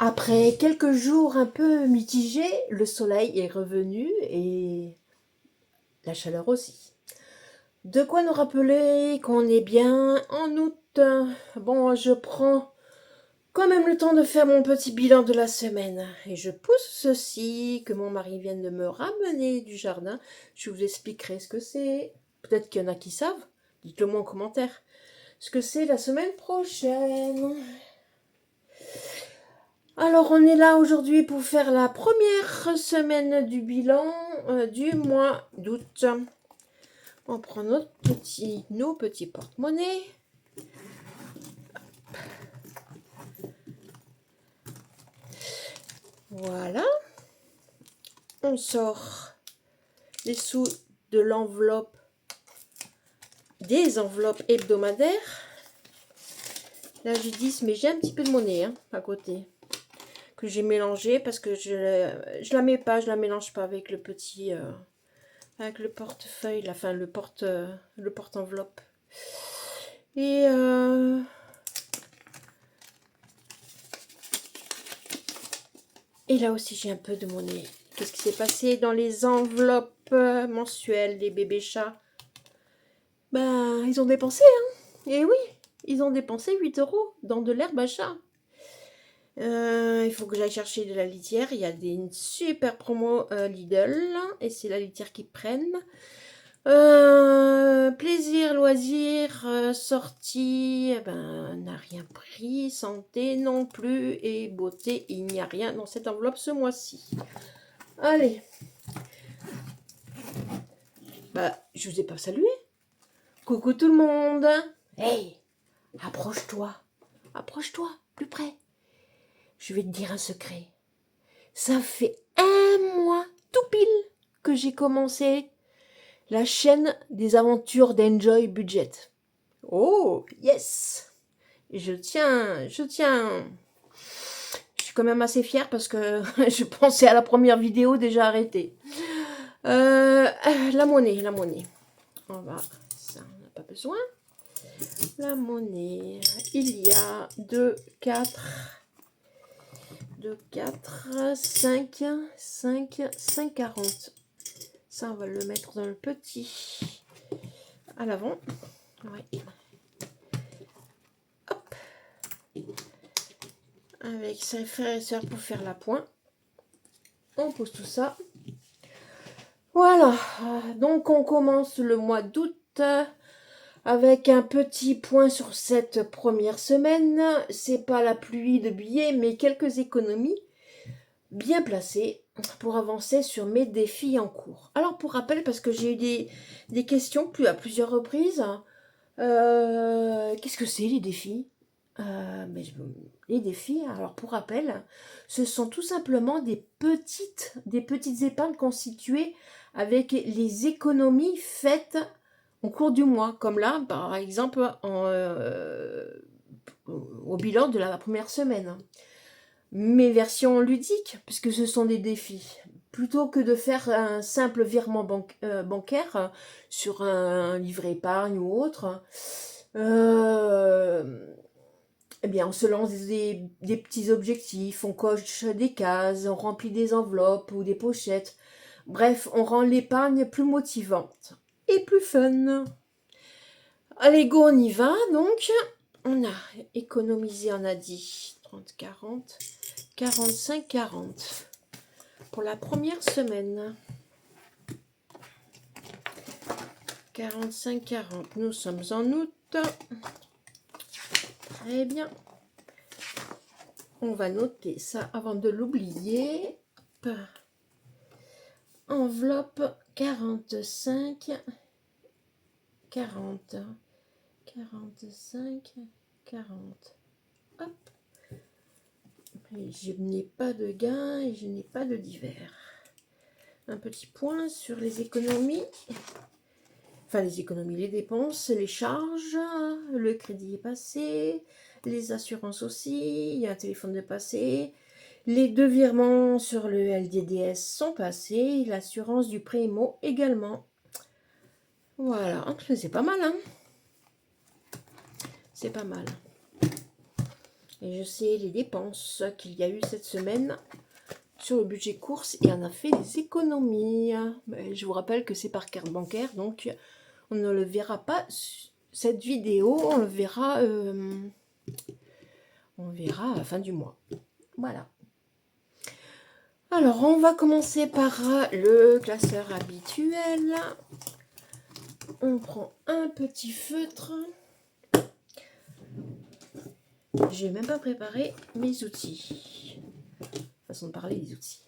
Après quelques jours un peu mitigés, le soleil est revenu et la chaleur aussi. De quoi nous rappeler qu'on est bien en août. Bon, je prends quand même le temps de faire mon petit bilan de la semaine. Et je pousse ceci que mon mari vient de me ramener du jardin. Je vous expliquerai ce que c'est. Peut-être qu'il y en a qui savent. Dites-le moi en commentaire. Ce que c'est la semaine prochaine. Alors, on est là aujourd'hui pour faire la première semaine du bilan du mois d'août. On prend nos petits porte-monnaies. Voilà. On sort les sous de l'enveloppe, des enveloppes hebdomadaires. Là, j'ai 10, mais j'ai un petit peu de monnaie à côté que j'ai mélangé parce que je la mets pas, je la mélange pas avec le petit, avec le portefeuille, enfin le porte-enveloppe. Et là aussi, j'ai un peu de monnaie. Qu'est-ce qui s'est passé dans les enveloppes mensuelles des bébés chats? Ben, ils ont dépensé, hein. Et oui, ils ont dépensé 8 € dans de l'herbe à chat. Il faut que j'aille chercher de la litière. Il y a une super promo Lidl. Et c'est la litière qu'ils prennent. Plaisir, loisir, sortie, n'a rien pris. Santé non plus. Et beauté, il n'y a rien dans cette enveloppe ce mois-ci. Allez. Je vous ai pas salué. Coucou tout le monde. Hey, approche-toi. Approche-toi, plus près. Je vais te dire un secret. Ça fait un mois tout pile que j'ai commencé la chaîne des aventures d'Enjoy Budget. Oh, yes! Je tiens. Je suis quand même assez fière parce que je pensais à la première vidéo déjà arrêtée. La monnaie. Ça, on n'a pas besoin. La monnaie, il y a 2, 4, 5, 40. Ça, on va le mettre dans le petit à l'avant. Ouais. Hop. Avec ses frères et sœurs pour faire la pointe. On pose tout ça. Voilà. Donc, on commence le mois d'août avec un petit point sur cette première semaine. C'est pas la pluie de billets, mais quelques économies bien placées pour avancer sur mes défis en cours. Alors, pour rappel, parce que j'ai eu des questions à plusieurs reprises, qu'est-ce que c'est les défis? Les défis, alors pour rappel, ce sont tout simplement des petites épargnes constituées avec les économies faites au cours du mois, comme là, par exemple, au bilan de la première semaine. Mes versions ludiques, puisque ce sont des défis. Plutôt que de faire un simple virement bancaire sur un livret épargne ou autre, eh bien, on se lance des petits objectifs, on coche des cases, on remplit des enveloppes ou des pochettes. Bref, on rend l'épargne plus motivante et plus fun. Allez, go, on y va. Donc, on a économisé, on a dit 30, 40, 45, 40 pour la première semaine. 45, 40. Nous sommes en août. Très bien. On va noter ça avant de l'oublier. Enveloppe 45, 40, 45, 40. Hop. Et je n'ai pas de gain et je n'ai pas de divers. Un petit point sur les économies. Enfin, les économies, les dépenses, les charges, le crédit est passé, les assurances aussi, il y a un téléphone de passé, les 2 virements sur le LDDS sont passés, l'assurance du pré-émo également. Voilà, c'est pas mal, hein? C'est pas mal. Et je sais les dépenses qu'il y a eu cette semaine sur le budget course et on a fait des économies. Mais je vous rappelle que c'est par carte bancaire, donc on ne le verra pas. Cette vidéo, on le verra, à la fin du mois. Voilà. Alors, on va commencer par le classeur habituel. On prend un petit feutre. J'ai même pas préparé mes outils. Façon de parler des outils.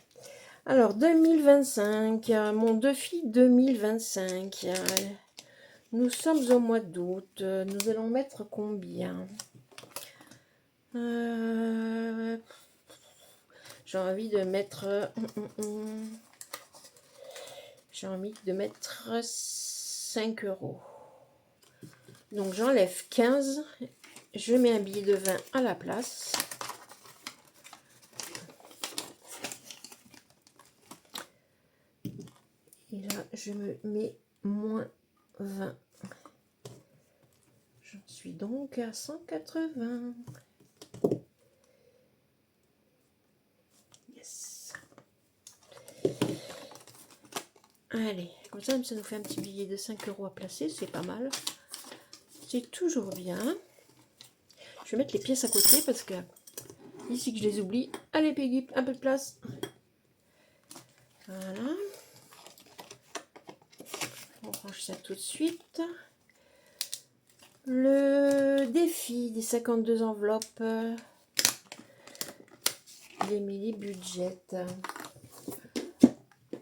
Alors, 2025, mon défi 2025. Nous sommes au mois d'août. Nous allons mettre combien? J'ai envie de mettre... J'ai envie de mettre 5 €. Donc, j'enlève 15. Je mets un billet de 20 à la place. Et là, je me mets moins 20. J'en suis donc à 180. Yes. Allez, comme ça nous fait un petit billet de 5 € à placer. C'est pas mal. C'est toujours bien. Je vais mettre les pièces à côté parce que ici que je les oublie. Allez, Peggy, un peu de place. Voilà. On range ça tout de suite. Le défi des 52 enveloppes d'Emily Budget.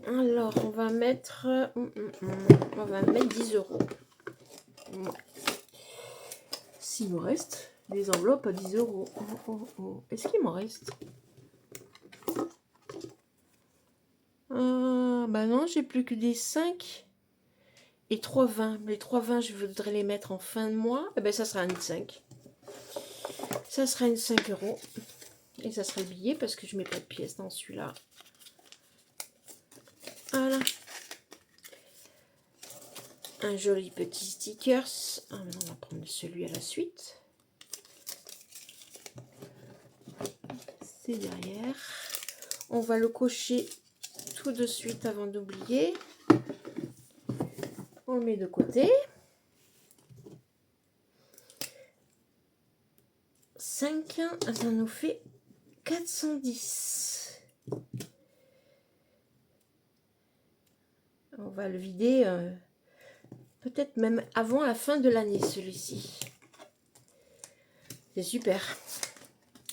Alors, on va mettre 10 €. Ouais. S'il nous reste des enveloppes à 10 €. Est-ce qu'il m'en reste? Bah non, j'ai plus que des 5 et 3,20. Les 3,20, je voudrais les mettre en fin de mois. Eh ben, ça sera une 5. Ça sera une 5 €. Et ça sera le billet parce que je mets pas de pièces dans celui-là. Voilà. Un joli petit stickers. Maintenant, on va prendre celui à la suite. C'est derrière. On va le cocher tout de suite avant d'oublier. On le met de côté. 5, ça nous fait 410. On va le vider peut-être même avant la fin de l'année, celui-ci. C'est super.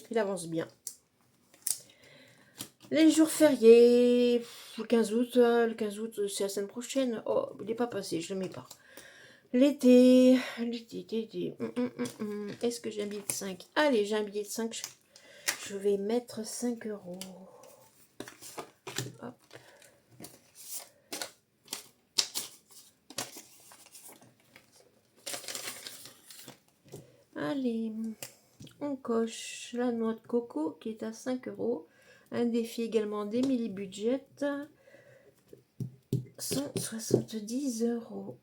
Il avance bien. Les jours fériés, le 15 août, c'est la semaine prochaine. Oh, il n'est pas passé, je ne le mets pas. L'été. Est-ce que j'ai un billet de 5? Allez, j'ai un billet de 5. Je vais mettre 5 €. Hop. Allez, on coche la noix de coco qui est à 5 €. Un défi également d'Emily Budget. 170 €.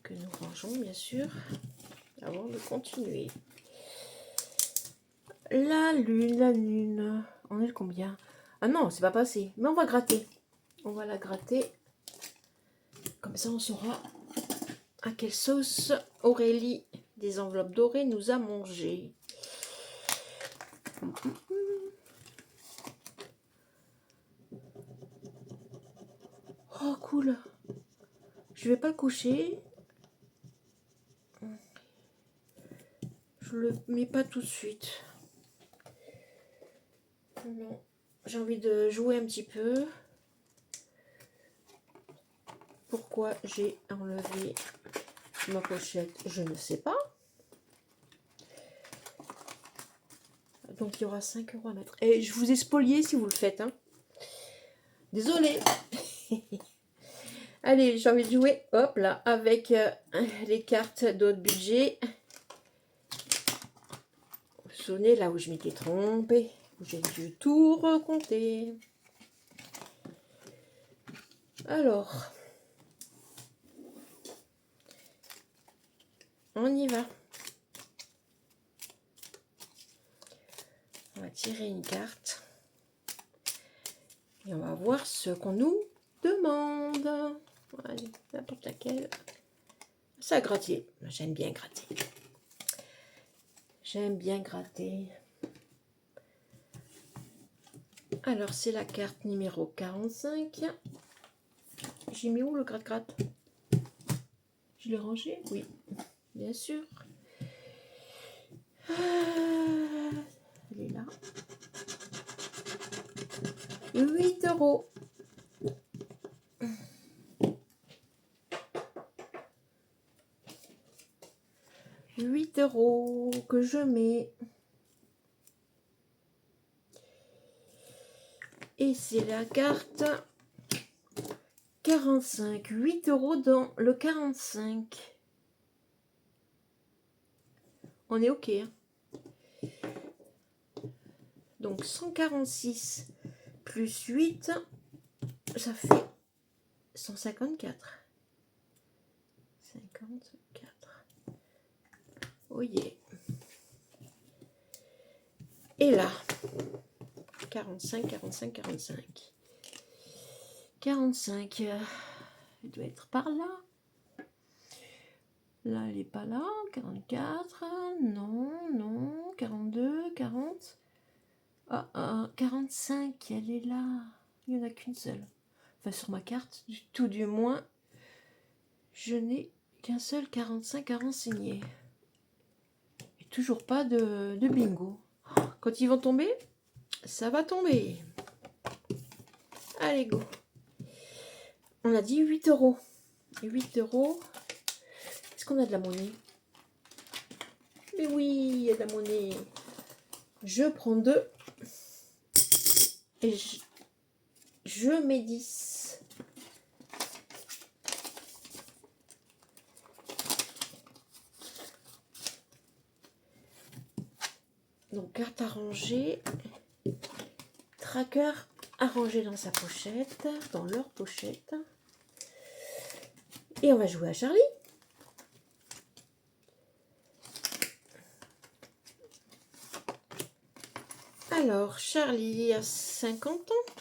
Que nous rangeons bien sûr avant de continuer. La lune. On est le combien? Ah non, c'est pas passé. Mais on va gratter. On va la gratter. Comme ça, on saura à quelle sauce Aurélie des enveloppes dorées nous a mangé. Oh, cool. Je vais pas le coucher. Je le mets pas tout de suite. Non. J'ai envie de jouer un petit peu. Pourquoi j'ai enlevé ma pochette, je ne sais pas. Donc il y aura 5 € à mettre. Et je vous ai spolié si vous le faites. Hein. Désolée. Allez, j'ai envie de jouer. Hop là, avec les cartes d'autres budget. Vous vous souvenez là où je m'étais trompée, où j'ai dû tout recompter. Alors, on y va. On va tirer une carte. Et on va voir ce qu'on nous demande. Allez, n'importe laquelle. Ça a gratté. J'aime bien gratter. J'aime bien gratter. Alors, c'est la carte numéro 45. J'ai mis où le gratte-gratte? Je l'ai rangé? Oui, bien sûr. Elle est là. 8 €. 8 € que je mets. Et c'est la carte 45. 8 € dans le 45. On est OK. Hein. Donc 146 plus 8, ça fait 154. 54. Oh yeah. Et là, 45, 45, 45. 45, elle doit être par là. Là, elle n'est pas là. 44, non, non. 42, 40. Ah, 45, elle est là. Il n'y en a qu'une seule. Enfin, sur ma carte, tout du moins, je n'ai qu'un seul 45 à renseigner. Et toujours pas de bingo. Quand ils vont tomber, ça va tomber. Allez, go. On a dit 8 €. 8 €. Est-ce qu'on a de la monnaie? Mais oui, il y a de la monnaie. Je prends 2. Et je mets 10. Donc, carte à ranger. Tracker à ranger dans sa pochette, dans leur pochette. Et on va jouer à Charlie. Alors, Charlie a 50 ans.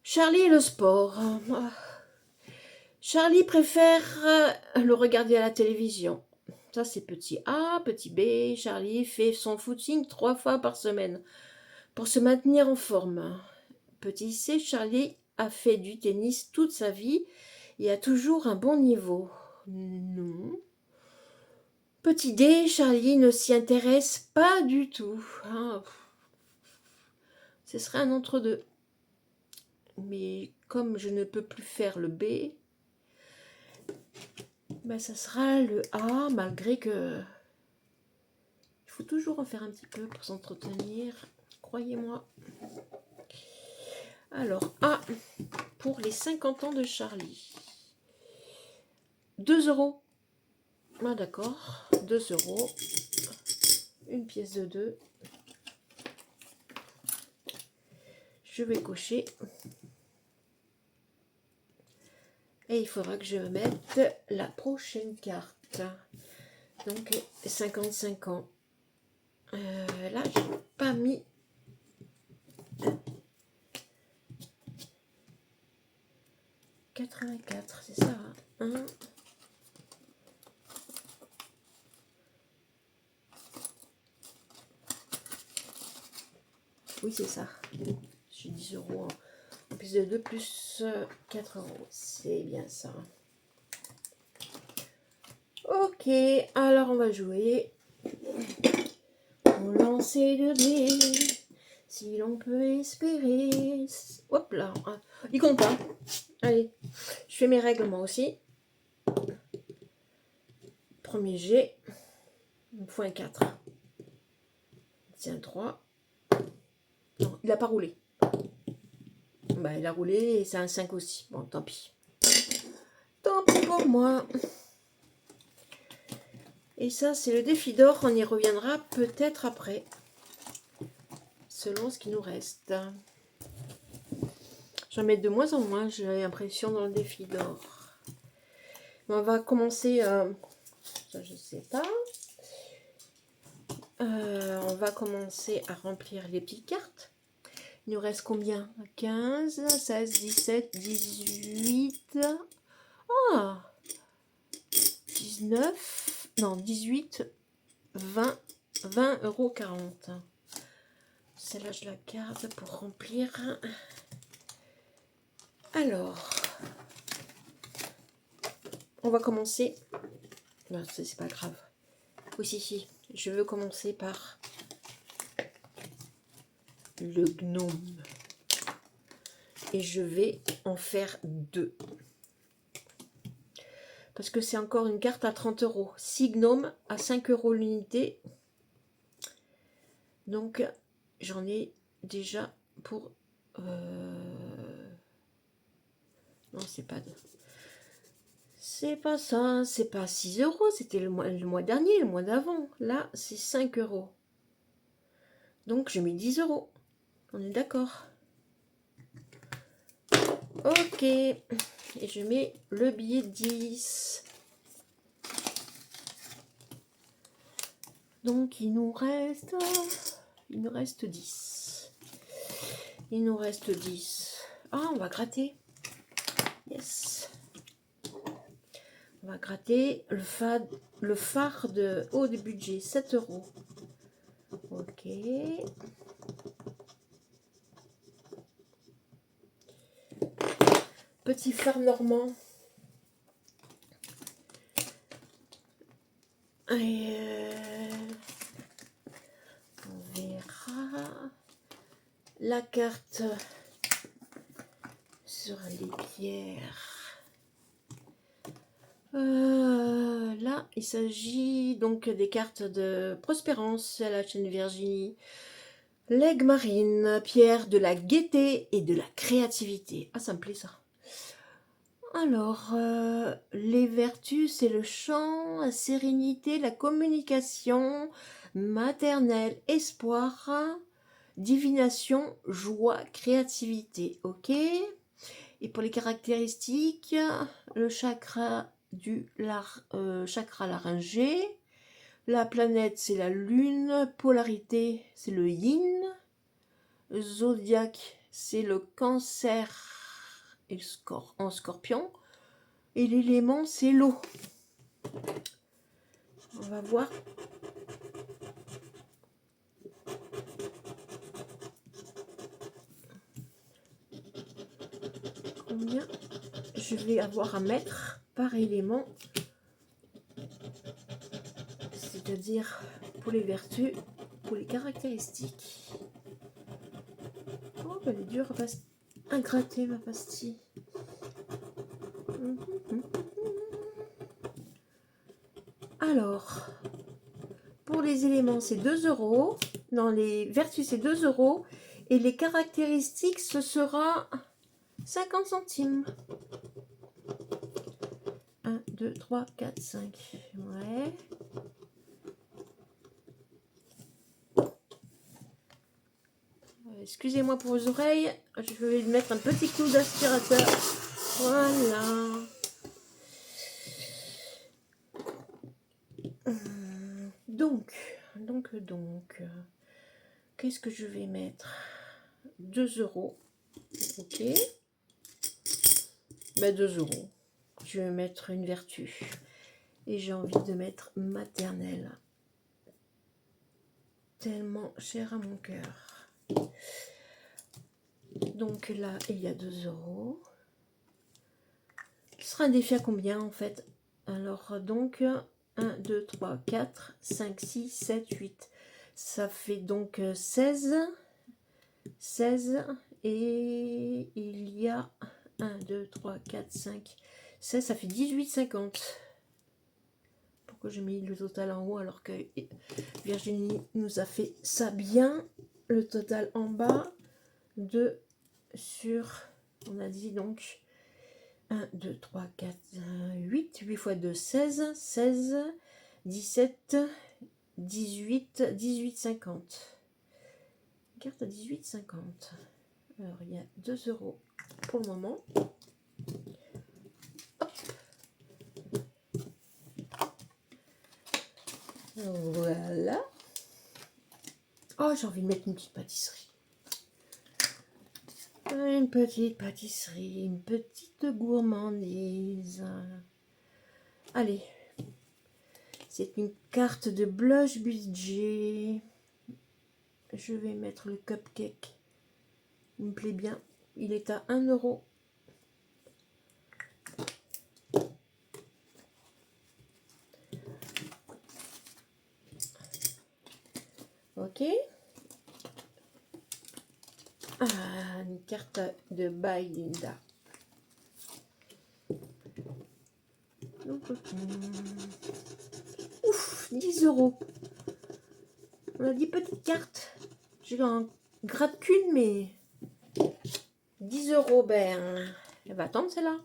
Charlie et le sport. Charlie préfère le regarder à la télévision. Ça, c'est petit A, petit B. Charlie fait son footing 3 fois par semaine pour se maintenir en forme. Petit C, Charlie a fait du tennis toute sa vie et a toujours un bon niveau. Non. Petit D, Charlie ne s'y intéresse pas du tout. Ah, ce serait un entre-deux. Mais comme je ne peux plus faire le B, ben ça sera le A, malgré que il faut toujours en faire un petit peu pour s'entretenir, croyez-moi. Alors, A pour les 50 ans de Charlie. 2 €. Ah d'accord, 2 €. Une pièce de 2. Je vais cocher. Et il faudra que je mette la prochaine carte. Donc 55 ans. Là, j'ai pas mis. « 84, c'est ça. Hein. Oui, c'est ça. J'ai 10 € en plus de 2 plus 4 €. C'est bien ça. Ok, alors on va jouer. On lance de dés. Si l'on peut espérer. Hop là. Il compte pas. Allez, je fais mes règles moi aussi. Premier jet. Il me faut un 4. C'est un 3. Non, il n'a pas roulé. Bah, il a roulé et c'est un 5 aussi. Bon, tant pis. Tant pis pour moi. Et ça, c'est le défi d'or. On y reviendra peut-être après. Selon ce qui nous reste. J'en mets de moins en moins, j'ai l'impression, dans le défi d'or. On va commencer, ça je sais pas. On va commencer à remplir les petites cartes. Il nous reste combien? 15, 16, 17, 18. Ah, 19, non, 18, 20, 20,40 €. Celle-là, je la garde pour remplir. Alors, on va commencer. Non, c'est pas grave. Oui, si. Je veux commencer par le gnome. Et je vais en faire 2. Parce que c'est encore une carte à 30 €. 6 gnomes à 5 € l'unité. Donc, j'en ai déjà pour... Non, c'est pas... C'est pas ça, c'est pas 6 €, c'était le mois dernier, le mois d'avant. Là, c'est 5 €. Donc, je mets 10 €. On est d'accord? Ok. Et je mets le billet 10. Donc, il nous reste 10. Il nous reste 10. Ah, on va gratter. Yes. On va gratter le phare de haut de budget, 7 €. Ok. Petit phare normand. Et on verra la carte sur les pierres. Là, il s'agit donc des cartes de Prospérance à la chaîne Virginie. L'aigle marine, pierre de la gaieté et de la créativité. Ah, ça me plaît ça. Alors, les vertus, c'est le chant, la sérénité, la communication, maternelle, espoir, divination, joie, créativité. Ok. Et pour les caractéristiques, le chakra chakra laryngé, la planète c'est la lune, polarité c'est le yin, zodiaque c'est le cancer et en scorpion, et l'élément c'est l'eau. On va voir. Combien je vais avoir à mettre par élément, c'est-à-dire pour les vertus, pour les caractéristiques. Oh, elle est dure à gratter ma pastille. Alors, pour les éléments, c'est 2 €. Dans les vertus, c'est 2 €. Et les caractéristiques, ce sera 50 centimes. 1, 2, 3, 4, 5. Ouais. Excusez-moi pour vos oreilles. Je vais mettre un petit coup d'aspirateur. Voilà. Donc, qu'est-ce que je vais mettre? 2 €. Ok. Ben 2 €. Je vais mettre une vertu. Et j'ai envie de mettre maternelle. Tellement cher à mon cœur. Donc là, il y a 2 €. Ce sera un défi à combien en fait? Alors donc 1, 2, 3, 4, 5, 6, 7, 8. Ça fait donc 16. 16. Et il y a 1, 2, 3, 4, 5, 16. Ça fait 18,50. Pourquoi j'ai mis le total en haut alors que Virginie nous a fait ça bien? Le total en bas. 2 sur, on a dit donc 1, 2, 3, 4, 8, 8 fois 2, 16, 16, 17, 18, 18,50. Carte à 18,50. Alors, il y a 2 € pour le moment. Hop. Voilà. Oh, j'ai envie de mettre une petite pâtisserie. Une petite pâtisserie, une petite gourmandise. Allez. C'est une carte de blush budget. Je vais mettre le cupcake. Il me plaît bien. Il est à 1 €. Ok. Ah, une carte de By Linda. Ouf, 10 €. On a dit petite carte. J'ai un gratte qu'une, mais 10 €, ben, elle va attendre celle-là.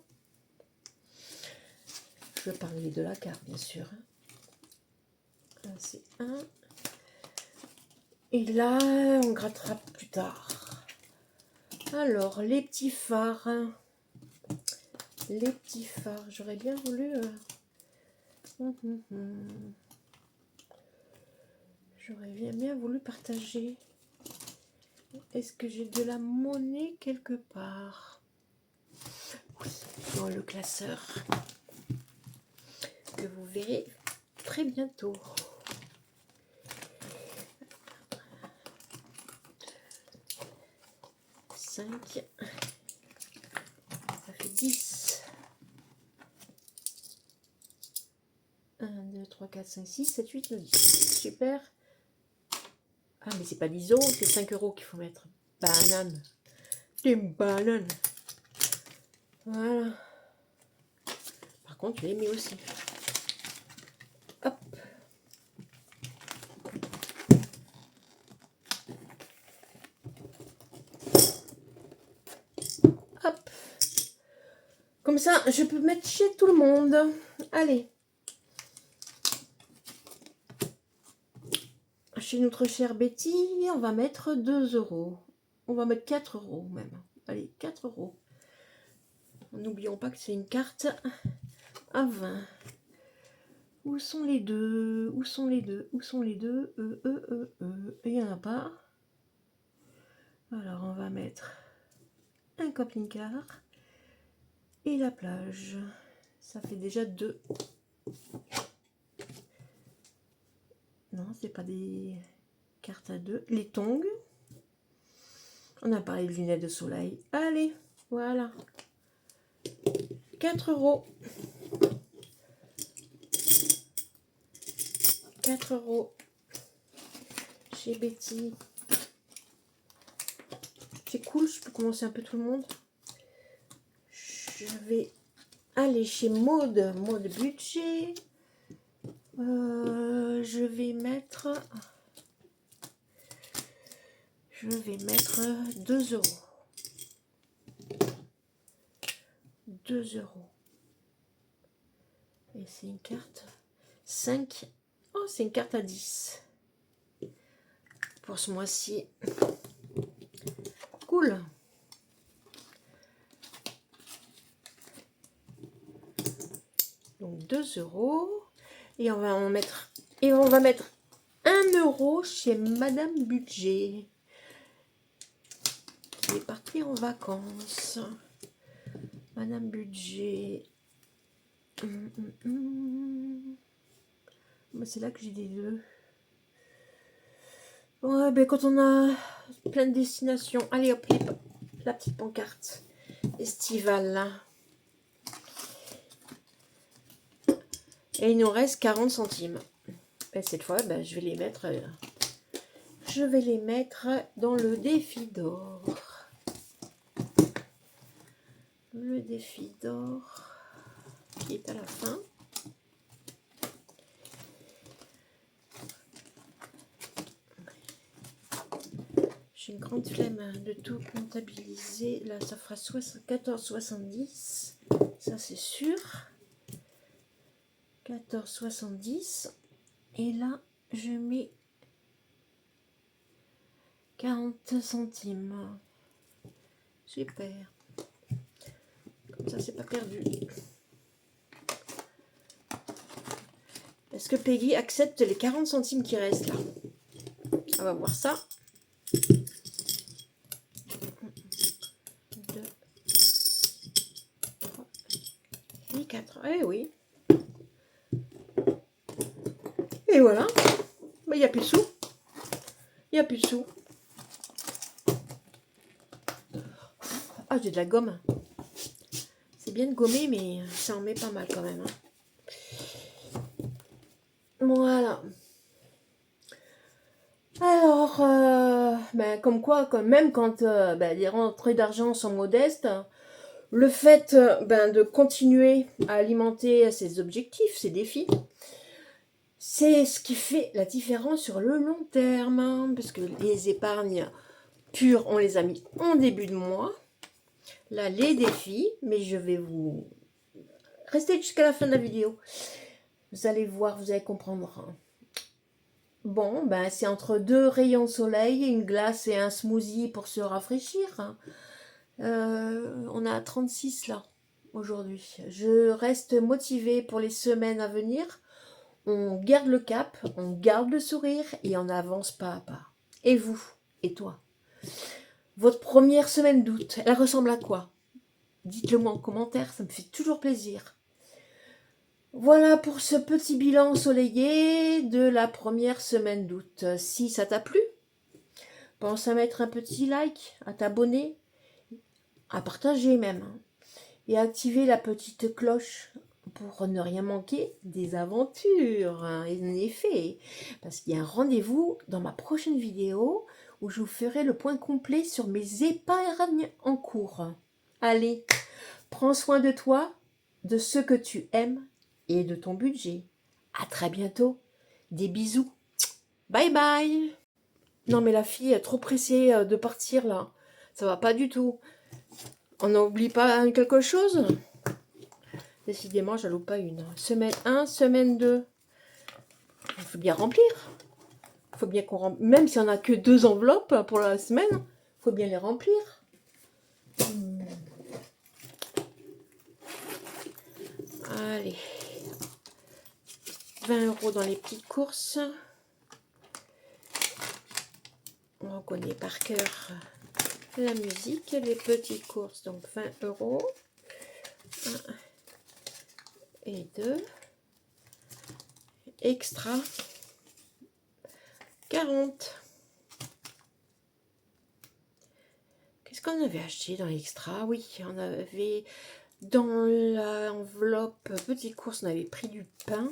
Je vais parler de la carte, bien sûr. Là, c'est un. Et là, on grattera plus tard. Alors, les petits phares. Les petits phares, j'aurais bien voulu... J'aurais bien voulu partager. Est-ce que j'ai de la monnaie quelque part? Oui, dans le classeur. Que vous verrez très bientôt. Ça fait 10. 1, 2, 3, 4, 5, 6, 7, 8, 9, 10. Super. Ah, mais c'est pas 10 €, c'est 5 € qu'il faut mettre. Banane. Une banane. Voilà. Par contre, je l'ai mis aussi. Hop. Hop. Comme ça, je peux mettre chez tout le monde. Allez. Chez notre chère Betty, on va mettre 2 €. On va mettre 4 € même. Allez, 4 €. N'oublions pas que c'est une carte à 20. Où sont les deux? Où sont les deux? Où sont les deux? Il n'y en a pas. Alors, on va mettre un camping-car et la plage. Ça fait déjà 2. Non, c'est pas des cartes à 2. Les tongs. On a parlé de lunettes de soleil. Allez, voilà. 4 €. 4 € chez Betty. C'est cool, je peux commencer un peu tout le monde. Je vais aller chez Maude. Maude budget. Je vais mettre 2 €. 2 €. Et c'est une carte 5. Oh, c'est une carte à 10. Pour ce mois-ci. Cool. Donc 2 €. Et on va en mettre. Et on va mettre 1 € chez Madame Budget. Qui est partie en vacances. Madame Budget. C'est là que j'ai des 2. Ouais, ben quand on a plein de destinations. Allez hop, la petite pancarte estivale là. Et il nous reste 40 centimes. Et cette fois, ben, je vais les mettre dans le défi d'or. Le défi d'or qui est à la fin. J'ai une grande flemme de tout comptabiliser. Là, ça fera 14,70. Ça, c'est sûr. 14,70. Et là, je mets 40 centimes. Super. Comme ça, c'est pas perdu. Est-ce que Peggy accepte les 40 centimes qui restent là? On va voir ça. 2, 3 et 4. Eh oui. Et voilà. Mais il n'y a plus de sous. Il n'y a plus de sous. Ah, j'ai de la gomme. C'est bien de gommer, mais ça en met pas mal quand même. Voilà. Alors, comme quoi, même quand les rentrées d'argent sont modestes, le fait de continuer à alimenter ses objectifs, ses défis, c'est ce qui fait la différence sur le long terme. Parce que les épargnes pures, on les a mis en début de mois. Là, les défis, mais je vais vous rester jusqu'à la fin de la vidéo. Vous allez voir, vous allez comprendre. Bon, c'est entre 2 rayons de soleil, une glace et un smoothie pour se rafraîchir. On a 36 là, aujourd'hui. Je reste motivée pour les semaines à venir. On garde le cap, on garde le sourire et on avance pas à pas. Et vous? Et toi? Votre première semaine d'août, elle ressemble à quoi? Dites-le moi en commentaire, ça me fait toujours plaisir. Voilà pour ce petit bilan ensoleillé de la première semaine d'août. Si ça t'a plu, pense à mettre un petit like, à t'abonner, à partager même, et à activer la petite cloche pour ne rien manquer des aventures. En effet, parce qu'il y a un rendez-vous dans ma prochaine vidéo où je vous ferai le point complet sur mes épargnes en cours. Allez, prends soin de toi, de ceux que tu aimes et de ton budget. À très bientôt. Des bisous. Bye bye. Non mais la fille est trop pressée de partir là. Ça va pas du tout. On n'oublie pas quelque chose? Décidément, je loupe pas une. Semaine 1, semaine 2. Il faut bien remplir. Il faut bien qu'on remplisse. Même si on n'a que 2 enveloppes pour la semaine, il faut bien les remplir. Allez. 20 € dans les petites courses. On connaît par cœur la musique, les petites courses, donc 20 €. 1 et 2. Extra 40. Qu'est-ce qu'on avait acheté dans l'extra? Oui, on avait dans l'enveloppe petite course, on avait pris du pain.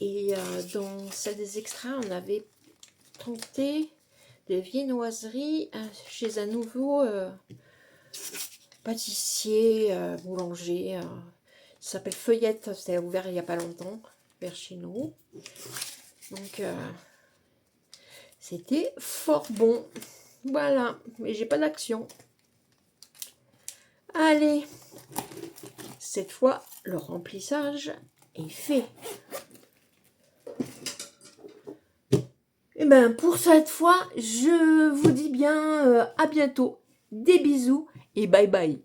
Et dans celle des extras, on avait tenté des viennoiseries chez un nouveau pâtissier, boulanger. Ça s'appelle Feuillette, c'était ouvert il n'y a pas longtemps, vers chez nous. Donc, c'était fort bon. Voilà, mais j'ai pas d'action. Allez, cette fois, le remplissage est fait. Et pour cette fois, je vous dis bien à bientôt. Des bisous et bye bye.